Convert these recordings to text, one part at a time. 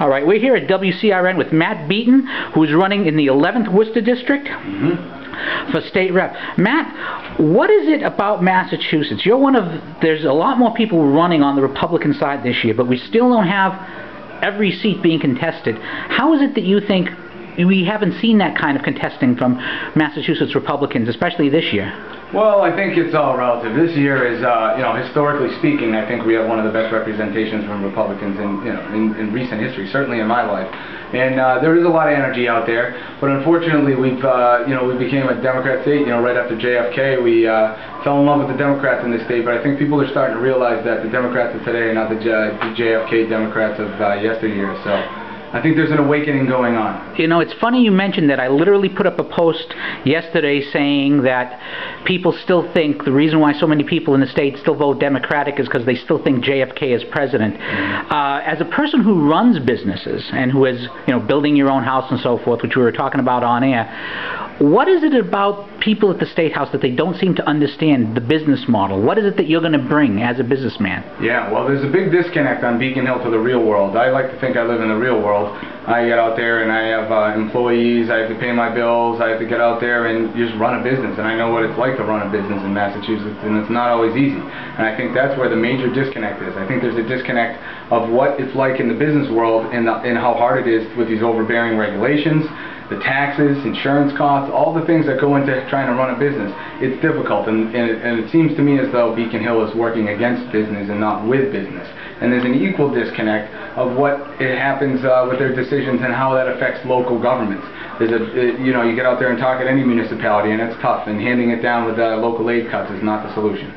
All right, we're here at WCRN with Matt Beaton, who's running in the 11th Worcester District for state rep. Matt, what is it about Massachusetts? There's a lot more people running on the Republican side this year, but we still don't have every seat being contested. How is it that you think we haven't seen that kind of contesting from Massachusetts Republicans, especially this year? Well, I think it's all relative. This year is, historically speaking, I think we have one of the best representations from Republicans in recent history, certainly in my life. And there is a lot of energy out there, but unfortunately, we became a Democrat state. Right after JFK, we fell in love with the Democrats in this state. But I think people are starting to realize that the Democrats of today are not the JFK Democrats of yesteryear. So I think there's an awakening going on. It's funny you mentioned that. I literally put up a post yesterday saying that people still think the reason why so many people in the state still vote Democratic is because they still think JFK is president. As a person who runs businesses and who is, building your own house and so forth, which we were talking about on air, what is it about people at the State House that they don't seem to understand the business model? What is it that you're going to bring as a businessman? Yeah, well, there's a big disconnect on Beacon Hill to the real world. I like to think I live in the real world. I get out there and I have employees, I have to pay my bills, I have to get out there and just run a business. And I know what it's like to run a business in Massachusetts, and it's not always easy. And I think that's where the major disconnect is. I think there's a disconnect of what it's like in the business world and how hard it is with these overbearing regulations, the taxes, insurance costs, all the things that go into trying to run a business. It's difficult, and it seems to me as though Beacon Hill is working against business and not with business. And there's an equal disconnect of what happens with their decisions and how that affects local governments. You get out there and talk at any municipality, and it's tough, and handing it down with local aid cuts is not the solution.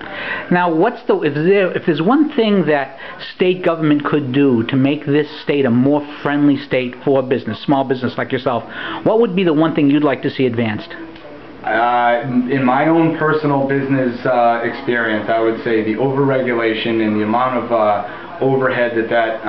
Now, if there's one thing that state government could do to make this state a more friendly state for business, small business like yourself, what would be the one thing you'd like to see advanced? In my own personal business experience, I would say the overregulation and the amount of overhead that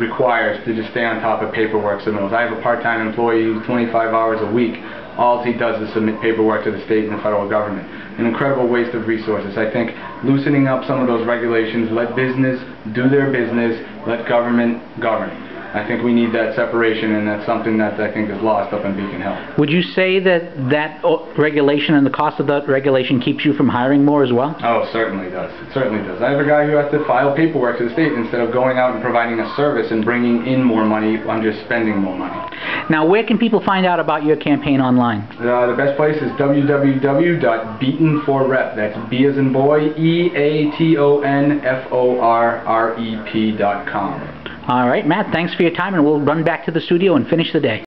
requires to just stay on top of paperwork submittals. I have a part-time employee who's 25 hours a week. All he does is submit paperwork to the state and the federal government. An incredible waste of resources. I think loosening up some of those regulations, let business do their business, let government govern. I think we need that separation, and that's something that I think is lost up in Beacon Hill. Would you say that regulation and the cost of that regulation keeps you from hiring more as well? Oh, it certainly does. It certainly does. I have a guy who has to file paperwork to the state instead of going out and providing a service and bringing in more money. I'm just spending more money. Now, where can people find out about your campaign online? The best place is www.beatonforrep. That's B as in boy, EATONFORREP.com. All right, Matt, thanks for your time, and we'll run back to the studio and finish the day.